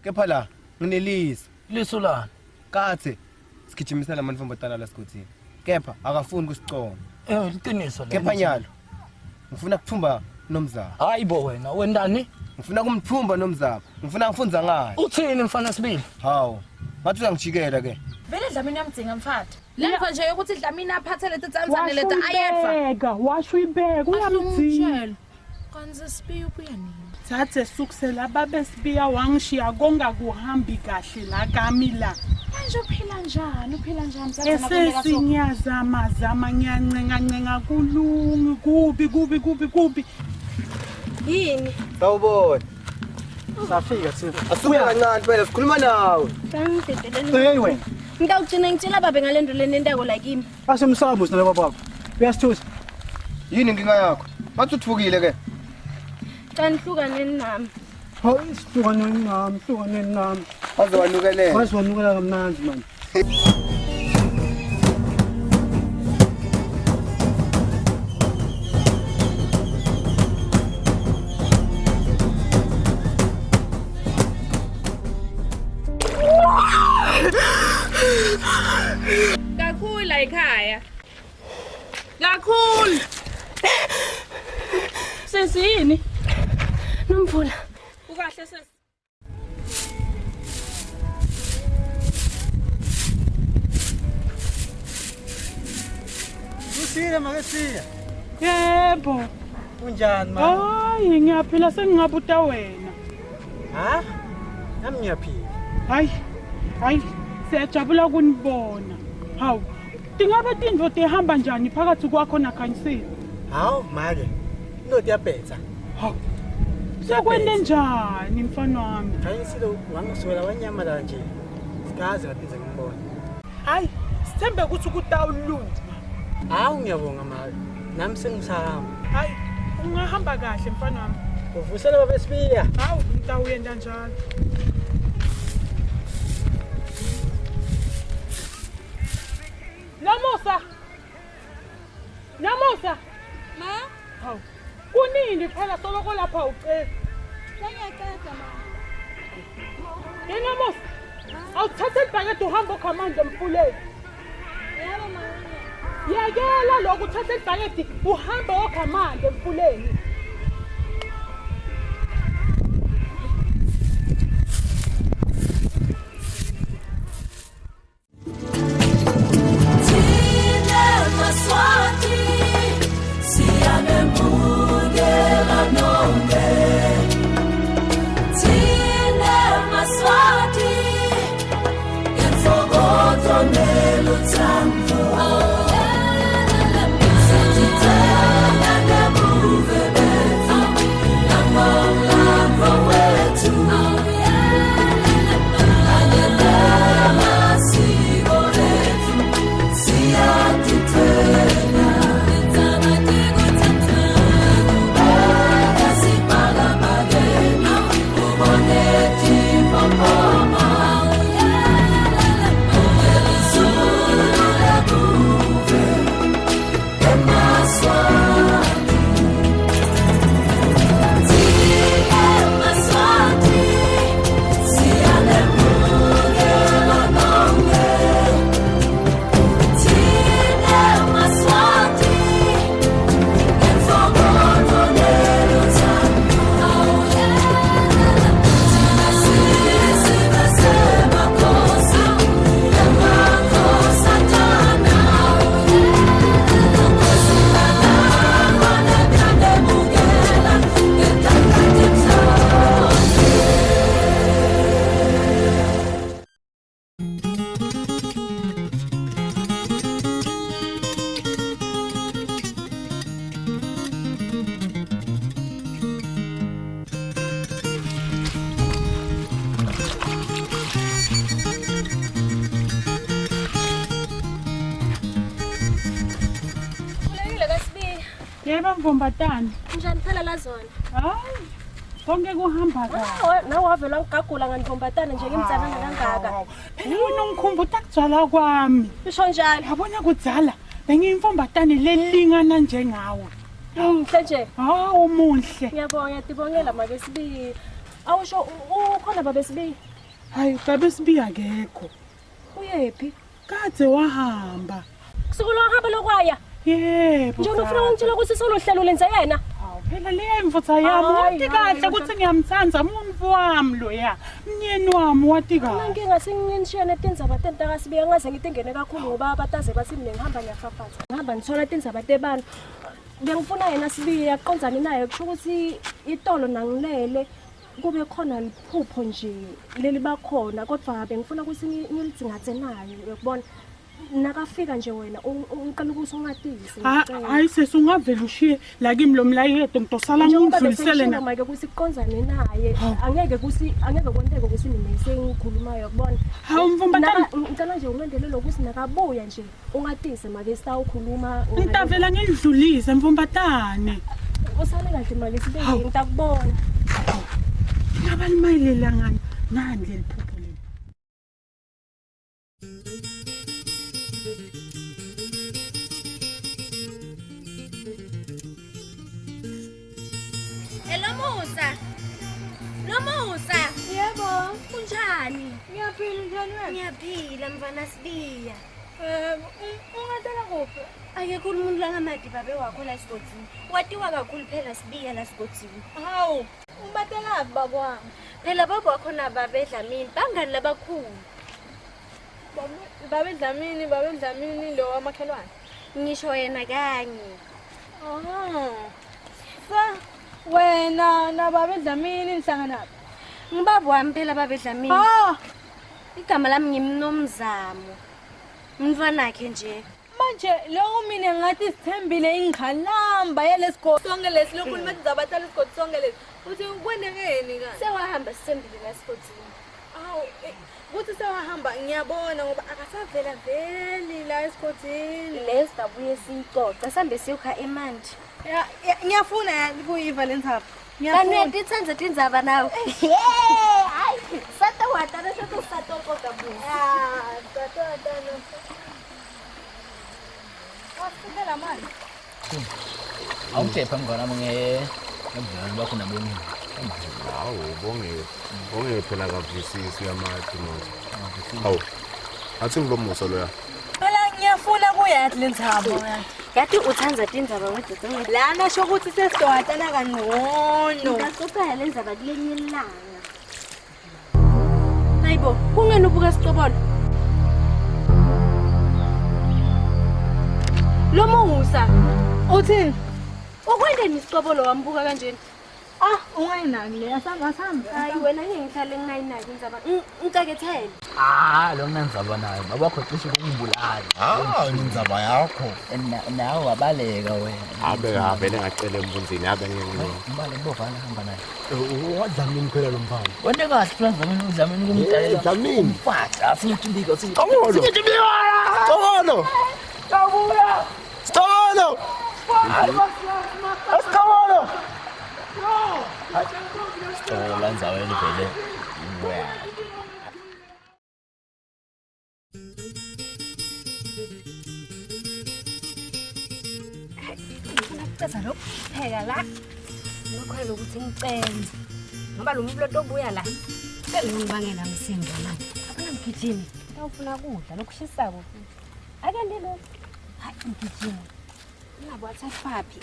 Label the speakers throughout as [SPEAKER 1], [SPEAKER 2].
[SPEAKER 1] Kepha la nginelisa.
[SPEAKER 2] Lisulana.
[SPEAKER 1] Kathe sigijimisela lamantombazana la sikuthini. Kepha akafuni kusicona.
[SPEAKER 2] Liqiniso le.
[SPEAKER 1] Kepha nyalo. Ngifuna kuthumba nomzaba.
[SPEAKER 2] Hayibo wena wendani?
[SPEAKER 1] Ngifuna kumthumba nomzaba. Ngifuna ngifunza ngaye.
[SPEAKER 2] Uthini mfana sibili?
[SPEAKER 1] Hawu. Ngathi uyangijikela ke.
[SPEAKER 3] Vele Dlamini yamdzinga mfati. Lemva nje ukuthi Dlamini aphathe leti tsandzane leta ayefa.
[SPEAKER 4] Washuyibeka uyamdzinga.
[SPEAKER 3] Kanze sibiya ubuya nini?
[SPEAKER 4] Thathe sukusela babe sibiya wangishiya konga kuhambi kahle la kami la.
[SPEAKER 3] Manje uphila njani? Uphila njani?
[SPEAKER 4] Esesinyazama ngiyancenga kulungi kubi.
[SPEAKER 3] Yini?
[SPEAKER 1] Sawubona.
[SPEAKER 2] Safika thina.
[SPEAKER 1] Asuke kancane phela sikhuluma nawe.
[SPEAKER 4] Hey wena.
[SPEAKER 3] Ngawugcina ngitshela babe ngalendo lenenteko la kimi.
[SPEAKER 4] Asemsabo sina baba. Uyasithusa.
[SPEAKER 1] Yini inkinga yakho? Bathi uthukile ke.
[SPEAKER 3] Cha nihlukaneni nami.
[SPEAKER 4] Hawu hlukaneni nami.
[SPEAKER 1] Wazowanukelela.
[SPEAKER 4] Waziwanukela kamnandi manje.
[SPEAKER 3] Kakhulu la ekhaya. Kakhulu. Sesini? Nomvula. Ukahle sesi.
[SPEAKER 2] Usile makasiya.
[SPEAKER 4] Yebo.
[SPEAKER 2] Unjani ma?
[SPEAKER 4] Hayi ngiyaphila sengingabuta wena.
[SPEAKER 2] Ha? Nami ngiyaphila.
[SPEAKER 4] Hayi siyajabula kunibona. Hawu tingabe tindvo tehamba njani phakathi kwakho nakhanyisile?
[SPEAKER 2] Hawu make. Indoda iyabhetha.
[SPEAKER 4] Hawu sekwende njani mfana wami?
[SPEAKER 2] Khanyisile wangiswela wanyama la nje. Sikaze ngaphinza ngimbona.
[SPEAKER 4] Hayi sithembe ukuthi kutawulunga.
[SPEAKER 2] Hawu ngiyabonga make. Nami sengisahamba.
[SPEAKER 4] Hayi ungahamba kahle mfana wami.
[SPEAKER 2] Uvusela babe sibiya.
[SPEAKER 4] Hawu ngitawuyenda njalo. Namusa.
[SPEAKER 3] Ma?
[SPEAKER 4] Hawu. Kunini phela soloko lapha ucela.
[SPEAKER 3] Sengiyaqeda ma.
[SPEAKER 4] Namusa. Awuthathe ibhakede uhamba ukhamanda emfuleni.
[SPEAKER 3] Yebo ma.
[SPEAKER 4] Yekela lokho uthathe ibhakede uhamba okhamanda emfuleni. Yebo mvombatana.
[SPEAKER 3] Njani phela la zona?
[SPEAKER 4] Hayi. Konke kuhamba kahle.
[SPEAKER 3] Nawe wavela ngigagula nganivombatana nje ngimdzana kangaka.
[SPEAKER 4] Wena ungikhumbuta kuzala kwami.
[SPEAKER 3] Usho njalo.
[SPEAKER 4] Yabona kudzala bengiyimvombatane lelingana njengawe.
[SPEAKER 3] Muhle nje.
[SPEAKER 4] Hawu muhle.
[SPEAKER 3] Ngiyabonga, ngiyadibongela mabesibi. Awusho ukhona babesibi?
[SPEAKER 4] Hayi babe Sibiya akekho.
[SPEAKER 5] Uyephi?
[SPEAKER 4] Kade wahamba.
[SPEAKER 5] Kusukulo hamba lokwaya.
[SPEAKER 4] Yebo.
[SPEAKER 5] Nje ufuna ungitshela ukuthi solohlelo lenze yena.
[SPEAKER 4] Phela leyimvutha yami wathi kahle ukuthi ngiyamthanza umuntu wami loya. Mnyeni wami wathi kahle.
[SPEAKER 5] Nanginga singinishiyane tindzaba tentaka Sibiya ngaze ngitingene kakhulu ngoba abataze bathi mina ngihamba ngiyafafaza. Ngihamba ngithola tindzaba tebanu. Bengifuna yena Sibiya aqonzane naye kusho ukuthi itolo nangilele kube khona liphupho nje leli bakhona kodwa bengifuna ukuthi ngilidzingathe naye uyabona nakafika nje wena ungicela ukuthi ungatisi
[SPEAKER 4] hayi sesungavela ushiye la kimi lo mlayedo ngidosala ngidlulisele
[SPEAKER 5] na manje ukuthi kuqonzane naye angeke kwenteke ukuthi mina sengikhulumayo uyabona
[SPEAKER 4] hawu mvumbatana
[SPEAKER 5] ngicela nje ungendelelo ukuthi nakabuya nje ungatisi make sitawukhuluma
[SPEAKER 4] ngitavela ngidlulise mvumbatane
[SPEAKER 5] usale kahle make sibe ngitakubona
[SPEAKER 4] ngabalimayilela ngani nani leliphupho leli
[SPEAKER 3] Lomusa.
[SPEAKER 5] yebo
[SPEAKER 3] Kunjani?
[SPEAKER 5] ngiyaphila njani wena
[SPEAKER 3] Ngiyaphila mfana Sibiya.
[SPEAKER 5] ungatela kuphi
[SPEAKER 3] Akekho umuntu langamadi babe wakho la esigodini. Watiwa kakhulu phela Sibiya la esigodini.
[SPEAKER 5] hawu ubatela baba wami
[SPEAKER 3] Phela baba wakho nababe Dlamini bangani labakhulu.
[SPEAKER 5] babe Dlamini lo wamakhelwane
[SPEAKER 3] Ngisho yena kanye.
[SPEAKER 5] sa wena nababe Dlamini nihlangana
[SPEAKER 3] Ngibaba wami phela babe Dlamini. Igama lami ngimnomzamo. Umntwana wakhe nje.
[SPEAKER 5] manje lo mina ngathi sithembile ingikhalamba yalesikho sonke lesilokhu nithi zabatala isikho sonke lesi uthi kwendekeni ka
[SPEAKER 3] Sewahamba sisembile la esigodini.
[SPEAKER 5] awu kuthi sewahamba ngiyabona ngoba akasavela veli la esikhothini
[SPEAKER 3] Lesta buye sicoca sambe siyokha eManti.
[SPEAKER 5] ngiyafuna kuyiva lenzaba
[SPEAKER 3] Kanti titsanze tindzaba nawe. Hayi, satawatana satokota bu.
[SPEAKER 5] wasifundela manje
[SPEAKER 6] awuthepha mngane ngevalo bakho naboni
[SPEAKER 7] hawu bonge phela kavisisi yamathi manje hawu athi ngilomusa loya
[SPEAKER 5] phela ngiyafuna kuyathi lenzaba
[SPEAKER 3] Yathi uthanza tindzaba wedodonge.
[SPEAKER 5] lana sho ukuthi sesizowatana kangcono
[SPEAKER 3] Ngaqopha lendzaba kulenye ilanga. Hayibo, kungeni ubuka sicobolo? Lomusa,
[SPEAKER 5] uthini
[SPEAKER 3] ukwendeni isicobolo wambuka kanjeni?
[SPEAKER 5] ungayinaki le asamba
[SPEAKER 3] Hayi wena ngihlale ngingayinaki indzaba. Ngicakethele.
[SPEAKER 6] lo nandzaba nayo babakho cishe ukungibulala
[SPEAKER 7] indzaba yakho
[SPEAKER 6] nawe wabaleka wena
[SPEAKER 7] abele ngacela embunzini abe
[SPEAKER 6] mbale bovana hamba naye
[SPEAKER 7] wadlamini phela lo mfana
[SPEAKER 6] wonke kahle plan Dlamini kumdalela
[SPEAKER 7] Dlamini
[SPEAKER 6] umfazi asinyithimbiko
[SPEAKER 7] Stolo
[SPEAKER 6] lanzaweni vele
[SPEAKER 3] Ngicela lokho pheka la. Ngokhwela ukuthi ngicenze. Ngoba lo muntu lotobuya la. Ngibangela msindo manje. Abona mgijimi. Awufuna kudla lokushisako futhi. Ake ndilo. Hayi mgijimi. Ngabo athafapi.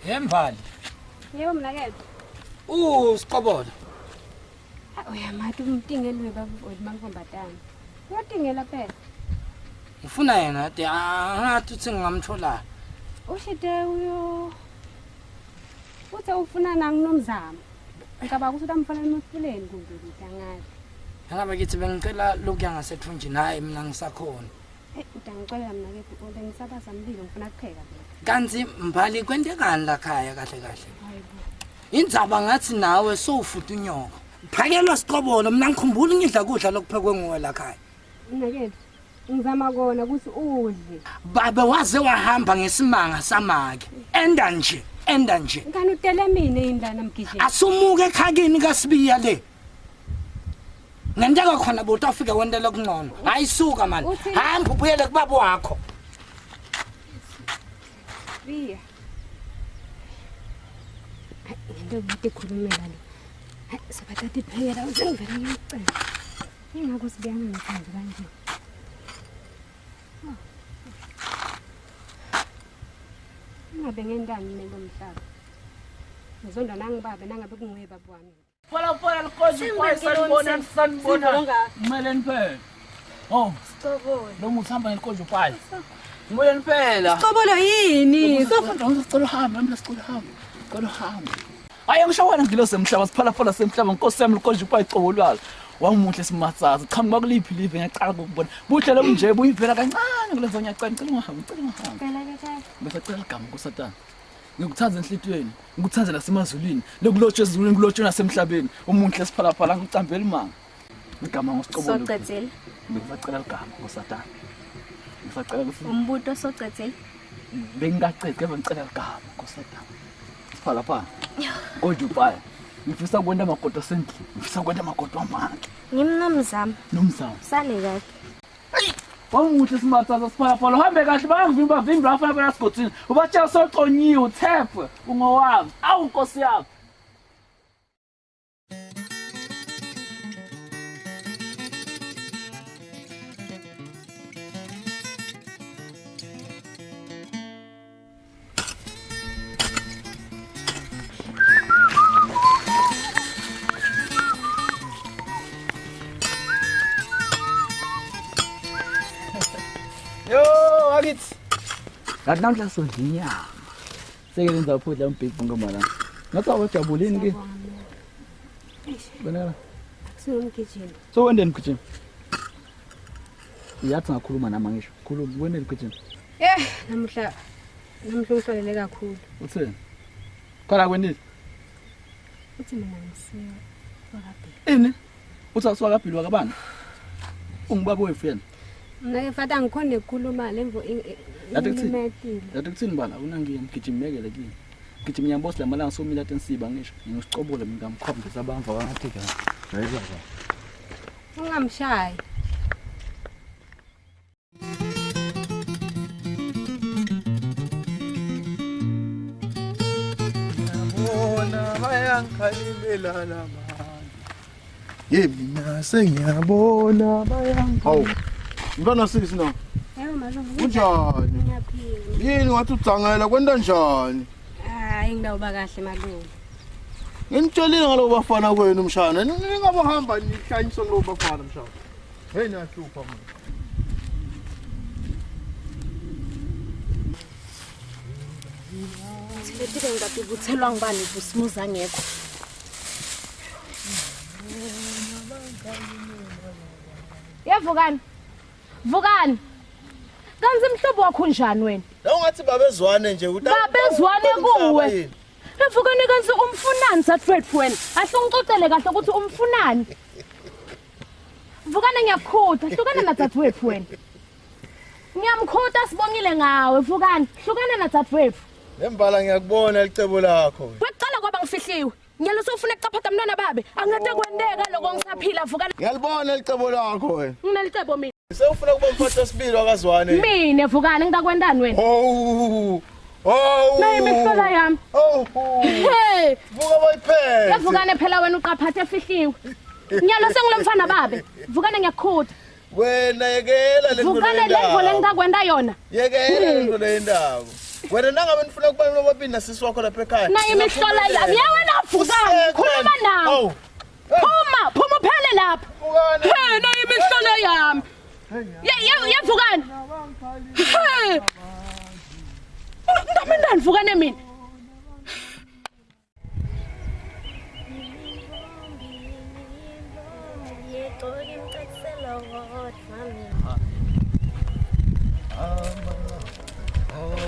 [SPEAKER 1] Yemvali.
[SPEAKER 3] Yebo mnakethe.
[SPEAKER 1] Siqobolo.
[SPEAKER 3] Uyamathi umtingelwe babamfombatana. Uyatingela phela.
[SPEAKER 1] Ngifuna yena ade angathi uthi ngingamthola.
[SPEAKER 3] Ushite uyo. Uthe ufuna nanginomzamo. Ngicabanga ukuthi utamfana emfuleni kumbe ngidangala.
[SPEAKER 1] Angabe kithi bengicela lokuya ngasethunjini hayi mina ngisakhona.
[SPEAKER 3] Ngicela mnakethe kodwa ngisabaza mlilo ngifuna kupheka phela.
[SPEAKER 1] Kanti mbali kwendekani la khaya kahle kahle.
[SPEAKER 3] Hayibo.
[SPEAKER 1] Indzaba ngathi nawe sowufuta unyoko. Phakelwa siqobolo mina ngikhumbula ngidla kudla lokuphekwe nguwe la khaya.
[SPEAKER 3] Mnakethe ngizama kona ukuthi udle.
[SPEAKER 1] Baba waze wahamba ngesimanga samake. Enda nje.
[SPEAKER 3] Ngani utele mina indana mgijimi.
[SPEAKER 1] Asumuke ekhakeni kaSibiya le. Ngenteka khona botafika wendela kungcono. Hayisuka man. Hamba ubuyele kubaba wakho.
[SPEAKER 3] Sibiya. Into yokukhulumela le. Sabathatha iphekela uzengivela ngiyacela. Ingakho sibiyana ngithanda kanje. Ngabe ngendani lelo mhlaba. Ngizonda nangibabe nangabe kunguye baba wami.
[SPEAKER 6] Phala likonje sanibona. Ngimele phela. Oh,
[SPEAKER 5] Sicobole.
[SPEAKER 6] lo muntu uhamba nelikonje uphala. Ngimele phela.
[SPEAKER 3] Sicobolo yini?
[SPEAKER 6] Sofunda ngicela uhambe, mina sicela uhambe. Cela uhambe. Ayi ngishawana ngilo semhlaba siphala semhlaba Nkosi yami likonje uphala icobolwayo. Wangimuhle simatsaza qhamuka kuliphi live ngiyaqala ukubona. Buhle lo nje buyivela kancane kulenzo ngiyacela ngicela uhambe.
[SPEAKER 5] Phela ke cha.
[SPEAKER 6] Ngisacela igama kuSatana. Ngikuthanza enhlitweni, ngikuthanza nasemazulwini, lokulotshwe ezulwini kulotshwe nasemhlabeni. Umuntu lesiphalaphala ngicambela imanga. Igama ngosicobolo.
[SPEAKER 5] Socethele.
[SPEAKER 6] Ngisacela igama kuSatana. Ngisacela ukuthi
[SPEAKER 5] Umbuto socethele.
[SPEAKER 6] bengingacela kepha ngicela igama kuSatana. Siphalaphala. Konje upaya. Ngifisa kwenda amagodo asendlini, ngifisa kwenda amagodo amanga.
[SPEAKER 5] Ngimnomzamo.
[SPEAKER 6] Nomzamo.
[SPEAKER 5] Sale kahle.
[SPEAKER 6] Wangimuhle simatsaza siphalaphala uhambe kahle bangivimba afana kwesigodini. Ubatshela soconyiwe uthephe ungowami. Awu Nkosi yami. Yo, akithi. Kanti namhla sondla inyama. Seke lenza uphudla umbhibhu ngomala. Ngathi awujabulini ke? Bonakala.
[SPEAKER 3] Singumgijimi.
[SPEAKER 6] So wendeni mgijimi? Yathi ngakhuluma nama ngisho. Khuluma wendeni mgijimi?
[SPEAKER 3] Namhla ngihlolele kakhulu.
[SPEAKER 6] Utheni? Khala kwendini?
[SPEAKER 3] Uthi mina ngisiya wakabhili.
[SPEAKER 6] Ini? Uthi aswakabhili wakabani? Ungibaba wefeni.
[SPEAKER 3] Mina ke fata ngikhona ukukhuluma lemvo
[SPEAKER 6] Yathi kuthini?
[SPEAKER 3] imetile.
[SPEAKER 6] Yathi kuthini bala unangiye mgijimi mekele kini. Mgijimi nyambosi lamalanga somila tensiba ngisho. Ngiyosicobole mina ngamkhombisa abamva wangathi ke. Hayiba.
[SPEAKER 3] Ungamshayi.
[SPEAKER 7] Ngiyabona bayangikhalimela lamanje. Mina sengiyabona bayangikhalimela. Hawu. Ngibona sisi no.
[SPEAKER 3] Yebo malungu.
[SPEAKER 7] Kunjani?
[SPEAKER 3] Ngiyaphila.
[SPEAKER 7] Yini wathi udzangela kwenta njani?
[SPEAKER 3] Hayi ngidawuba kahle malungu.
[SPEAKER 7] Nginitshelile ngalo bafana kwenu mshana. Ningabahamba nihlanyiswe ngalo bafana mshana. Hey nahlupha mina.
[SPEAKER 5] Sibetile ngathi buthelwa ngibani busimuza ngekho. Yevukani. Vukani. Kanzi imhlobo wakho njani wena?
[SPEAKER 7] La ungathi babezwane nje
[SPEAKER 5] Babezwane kuwe. Evukani kanzi umfunani sathwethu wena. Ahle ungicocele kahle ukuthi umfunani. Vukani ngiyakhutha, hlukana nathwethu wena. Ngiyamkhutha sibongile ngawe, vukani. Hlukana nathwethu.
[SPEAKER 7] Lembala ngiyakubona licebo lakho.
[SPEAKER 5] Waqala kwaba ngifihliwe. Ngiyalo sofuna ukucaphatha mntwana babe. Angade kwendeka lokho ngisaphila vukani.
[SPEAKER 7] Ngiyalibona licebo lakho wena.
[SPEAKER 5] Nginelicebo mina.
[SPEAKER 7] Sewufuna kuba umphathi wesibili wakazwane.
[SPEAKER 5] Mina vukani ngidakwendani wena.
[SPEAKER 7] Oh.
[SPEAKER 5] Nayi imihlola yami. Hey.
[SPEAKER 7] Vuka boyiphethe.
[SPEAKER 5] Yavukane phela wena uqaphathe efihliwe. Ngiyalo sengilomfana babe. Vukane ngiyakhutha.
[SPEAKER 7] Wena yekela le
[SPEAKER 5] Vukane levo lengidakwenda yona.
[SPEAKER 7] Yekela le lendaba. Wena nangabe nifuna kuba nobabini nasisi wakho lapha ekhaya.
[SPEAKER 5] Nayi imihlola yami. Yawena vukane. Khuluma nawe. Phuma phele lapha. Hey nayi imihlola yami. Yavukane. Hey. Ndamendani vukane mina.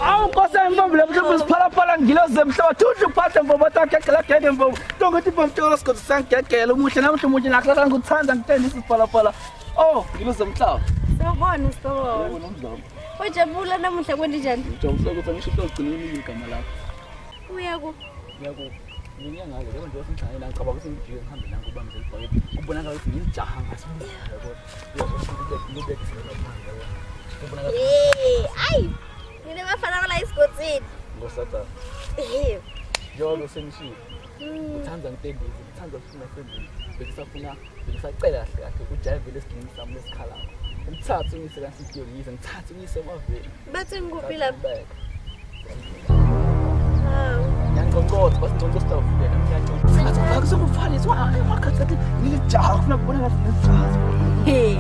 [SPEAKER 6] Awu Nkosi yami mbambule mhlawumbe siphalaphala ngiloze emhlaba thuthi uphathe mfobo takhe geke mfobo. Tongothi mfamthola sikhozi sangigegela umuhle namhle umuhle nakho ngikuthanda ngitendisa siphalaphala. Oh, ngiloze emhlaba.
[SPEAKER 5] Sawubona sawubona.
[SPEAKER 6] Yebo nomdlalo.
[SPEAKER 5] Ujabula namuhla kwenda njani?
[SPEAKER 6] Ngijabula ukuthi ngisho ukugcina igama lakho.
[SPEAKER 5] Uyaku.
[SPEAKER 6] Yebo. Ngiyangake njengoba nje wasemhlanje la ngicabanga ukuthi ngijike ngihambe la ngubamba zelibhayibheli. Kubonakala ukuthi ngijaha ngasibuya yabo.
[SPEAKER 5] Ayi. Ngine bafana la isigotini.
[SPEAKER 6] Ngosatana. Njalo sengishiye. Ngithanda ngitendezi, ngithanda ukufuna sendeni. Bengisacela kahle kahle ujayive lesigini sami lesikhalako. Ngithathe ngise kaSitiyo ngize ngithathe ngise emaveni.
[SPEAKER 3] Bathi ngikuphi lapha?
[SPEAKER 6] Ngiyangconcotha basingconcotha stawufika namhlanje. Akusekufalisa wakhathathi ngijaha ufuna kubona kahle nesifazi.
[SPEAKER 3] Hey.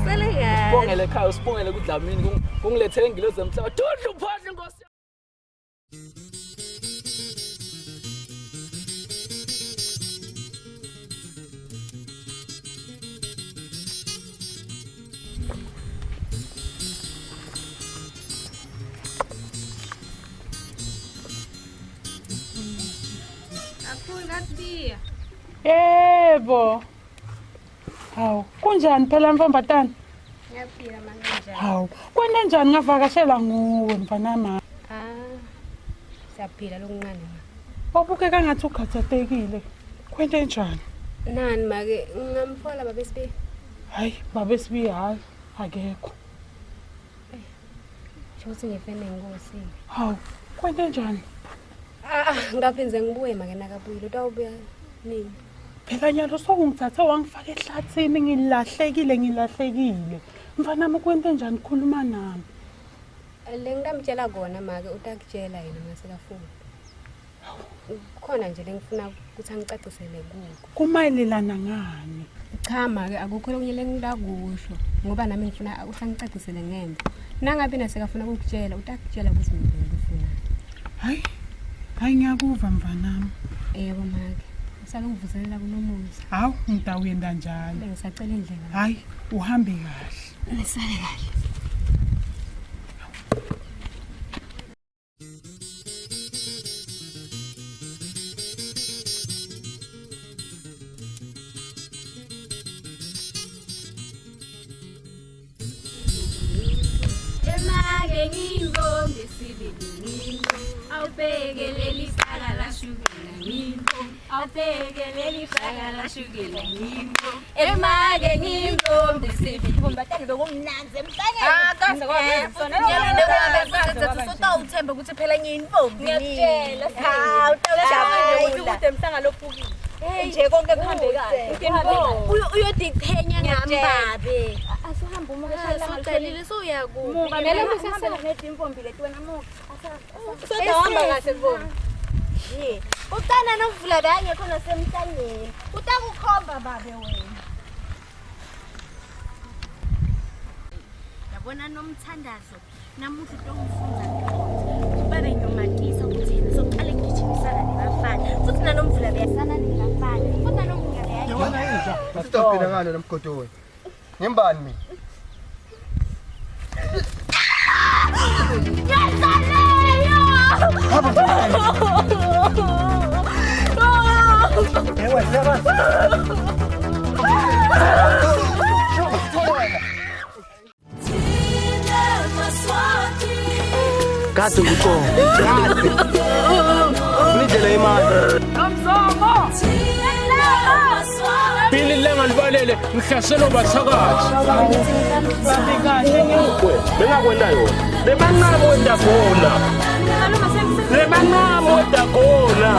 [SPEAKER 3] Sele kahle.
[SPEAKER 6] Sibongele ekhaya usibongele kuDlamini kungilethele ingilozi emhlaba. Dudlu phandle Nkosi.
[SPEAKER 4] Yebo. Hawu, kunjani phela mfambatana?
[SPEAKER 3] Ngiyaphila manje.
[SPEAKER 4] Hawu, kwende njani ngavakashela nguwe mfanama?
[SPEAKER 3] Siyaphila lokuncane ma.
[SPEAKER 4] Wabukeka ngathi ukhathatekile. Kwende njani?
[SPEAKER 3] Nani make ngamfola babesibe.
[SPEAKER 4] Hayi, babesibi hayi, akekho.
[SPEAKER 3] Shothi ngifene Nkosi.
[SPEAKER 4] Hawu, kwende njani?
[SPEAKER 3] Ngaphinze ngibuye make nakabuyile utawubuya nini?
[SPEAKER 4] Phela nyalo sokungithatha wangifaka ehlathini ngilahlekile. Mfanami kwende njani khuluma nami?
[SPEAKER 3] Le ngitamtshela kona make utakutshela yena ngasekafuni. Khona nje lengifuna ukuthi angicacisele kuko.
[SPEAKER 4] Kumayelelana ngani?
[SPEAKER 3] Cha make akukho lokunye lengilakusho ngoba nami ngifuna ukuthi angicacisele ngemva. Nangabe nasekafuna ukukutshela utakutshela ukuthi mina ngifuna.
[SPEAKER 4] Hayi ngiyakuva mfanami.
[SPEAKER 3] Yebo make. Salungivuselela kunomuzi.
[SPEAKER 4] Hawu, ngitawuyenda njalo.
[SPEAKER 3] Bengisacela indlela.
[SPEAKER 4] Hayi, uhambe kahle.
[SPEAKER 3] Nisale kahle.
[SPEAKER 8] Emake ngimbo ngesibili awubhekeleli saka la shukela ngimbo awubhekeleli saka la shukela ngimbo emake ngimbo ngesibili
[SPEAKER 5] Mfambatana bekumnanzi emhlanje.
[SPEAKER 8] kaze kwabona
[SPEAKER 5] Ngiyabona sotawuthemba ukuthi phela ngiyintombi. Ngiyakutshela. Ha, utawujabula ukuthi emhlanga lophukile. Nje konke kuhambe kahle. Uyodiqhenya ngambabe. Asuhamba umuke
[SPEAKER 8] socelile soyakuba
[SPEAKER 5] Mukamele musihambela nedimfombi leti wena muke. Sodahamba kahle kubona. Ucana nomvula danye khona semhlangeni. Utakukhomba babe wena.
[SPEAKER 8] yabona nomthandazo namuthi utongifunza babe nyomatisa ukuthi yena soqale ngijimisana nebafana futhi nanomvula beyasana nebafana futhi nanomvula beyasana
[SPEAKER 7] Yabona inja, sitawuphila ngalo namgodowe. Ngembani mina? Kade kukhona. Nidlela imali.
[SPEAKER 4] Nomzongo!
[SPEAKER 9] Pili lenga libalele ngihlaselo bathakathi. Bengakwenda yona. Bebancane wenda khona. Bebancane wenda khona.